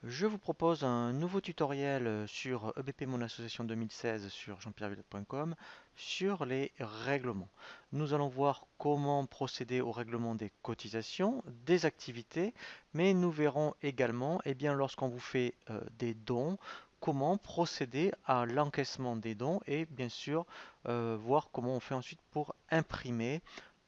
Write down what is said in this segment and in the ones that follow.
Je vous propose un nouveau tutoriel sur EBP Mon Association 2016 sur jean-pierre-villette.com sur les règlements. Nous allons voir comment procéder au règlement des cotisations, des activités, mais nous verrons également, lorsqu'on vous fait des dons, comment procéder à l'encaissement des dons et bien sûr voir comment on fait ensuite pour imprimer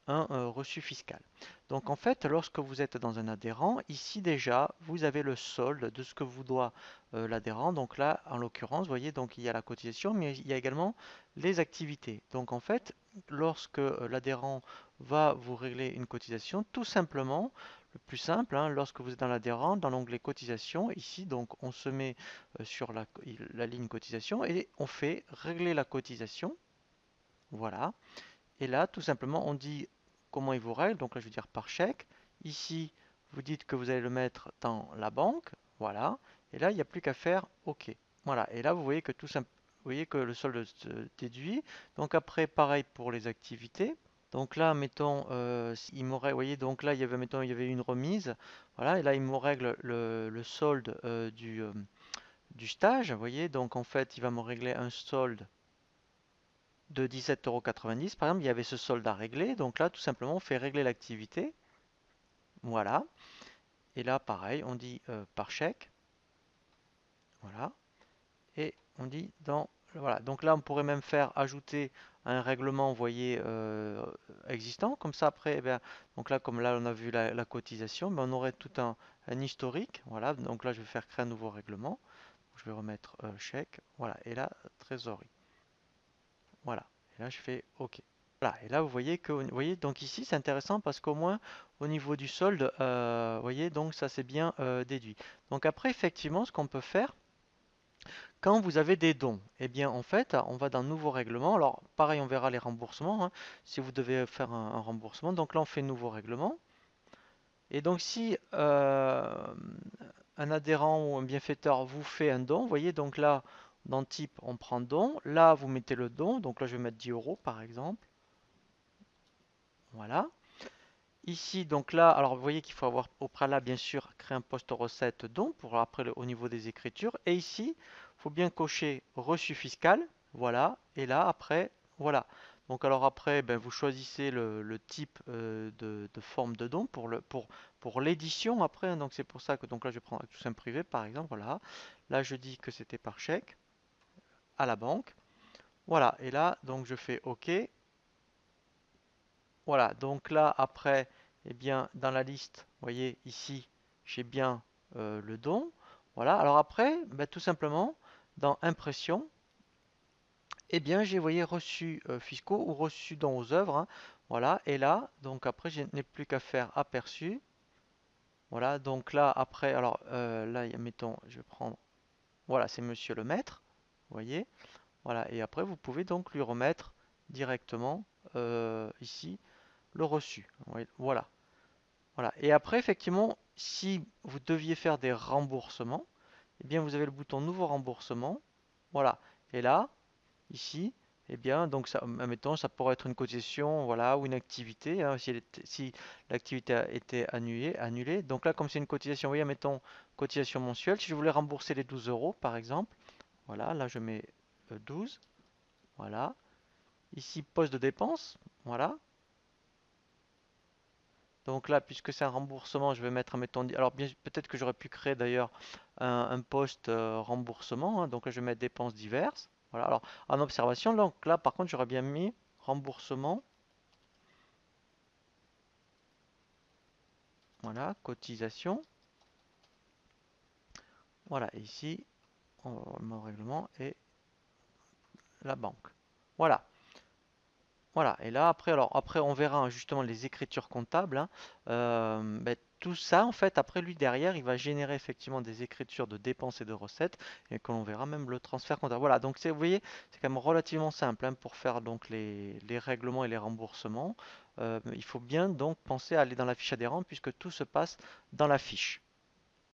un reçu fiscal. Donc en fait, lorsque vous êtes dans un adhérent, ici déjà, vous avez le solde de ce que vous doit l'adhérent. Donc là, en l'occurrence, vous voyez, donc il y a la cotisation, mais il y a également les activités. Donc en fait, lorsque l'adhérent va vous régler une cotisation, tout simplement, le plus simple, hein, lorsque vous êtes dans l'adhérent, dans l'onglet cotisation, ici, donc on se met sur la ligne cotisation et on fait régler la cotisation. Voilà. Et là, tout simplement, on dit comment il vous règle. Donc là, je vais dire par chèque. Ici, vous dites que vous allez le mettre dans la banque. Voilà. Et là, il n'y a plus qu'à faire OK. Voilà. Et là, vous voyez que vous voyez que le solde se déduit. Donc après, pareil pour les activités. Donc là, mettons, il m'aurait, vous voyez, donc là, mettons, il y avait une remise. Voilà. Et là, il me règle le solde du stage. Vous voyez, donc en fait, il va me régler un solde de 17,90 €. Par exemple, il y avait ce solde à régler. Donc là, tout simplement, on fait régler l'activité. Voilà. Et là, pareil, on dit par chèque. Voilà. Et on dit dans... Voilà. Donc là, on pourrait même faire ajouter un règlement, vous voyez, existant. Comme ça, après, eh bien, donc là, comme là, on a vu la cotisation, mais on aurait tout un historique. Voilà. Donc là, je vais faire créer un nouveau règlement. Je vais remettre chèque. Voilà. Et là, trésorerie. Voilà. Et là, je fais OK. Voilà, et là vous voyez donc ici c'est intéressant parce qu'au moins au niveau du solde, vous voyez donc ça c'est bien déduit. Donc après effectivement ce qu'on peut faire quand vous avez des dons, eh bien en fait on va dans nouveau règlement. Alors pareil on verra les remboursements hein, si vous devez faire un remboursement. Donc là on fait nouveau règlement. Et donc si un adhérent ou un bienfaiteur vous fait un don, vous voyez donc là dans type on prend don, là vous mettez le don, donc là je vais mettre 10 € par exemple. Voilà. Ici, donc là, alors vous voyez qu'il faut avoir au préalable, bien sûr, créer un poste recette don pour après au niveau des écritures. Et ici, il faut bien cocher reçu fiscal. Voilà. Et là, après, voilà. Donc alors après, ben, vous choisissez le type de forme de don pour l'édition après, hein. Donc c'est pour ça que donc là je prends tout simple privé par exemple. Voilà. Là je dis que c'était par chèque à la banque. Voilà. Et là, donc je fais OK. Voilà, donc là, après, eh bien, dans la liste, vous voyez ici, j'ai bien le don. Voilà, alors après, ben, tout simplement, dans Impression, eh bien, j'ai, vous voyez, reçus fiscaux ou reçus dons aux œuvres, hein. Voilà, et là, donc après, je n'ai plus qu'à faire aperçu. Voilà, donc là, après, alors là, mettons, je vais prendre, voilà, c'est Monsieur le Maître, vous voyez. Voilà, et après, vous pouvez donc lui remettre directement ici le reçu. Voilà. Voilà. Et après, effectivement, si vous deviez faire des remboursements, eh bien, vous avez le bouton Nouveau remboursement. Voilà. Et là, ici, eh bien, donc ça, admettons, ça pourrait être une cotisation, voilà, ou une activité, hein, si l'activité a été annulée. Donc là, comme c'est une cotisation, vous voyez, mettons cotisation mensuelle. Si je voulais rembourser les 12 € par exemple, voilà, là je mets 12. Voilà. Ici, poste de dépense. Voilà. Donc là, puisque c'est un remboursement, je vais mettre, mettons, alors bien, peut-être que j'aurais pu créer d'ailleurs un poste remboursement, hein. Donc là, je vais mettre dépenses diverses. Voilà. Alors en observation, donc là, par contre, j'aurais bien mis remboursement. Voilà, cotisation. Voilà, et ici, mon règlement est la banque. Voilà. Voilà, et là après, alors après on verra hein, justement les écritures comptables, hein. Ben, tout ça en fait, après lui derrière, il va générer effectivement des écritures de dépenses et de recettes, et que l'on verra même le transfert comptable. Voilà, donc vous voyez, c'est quand même relativement simple hein, pour faire donc les règlements et les remboursements. Il faut bien donc penser à aller dans la fiche adhérente puisque tout se passe dans la fiche.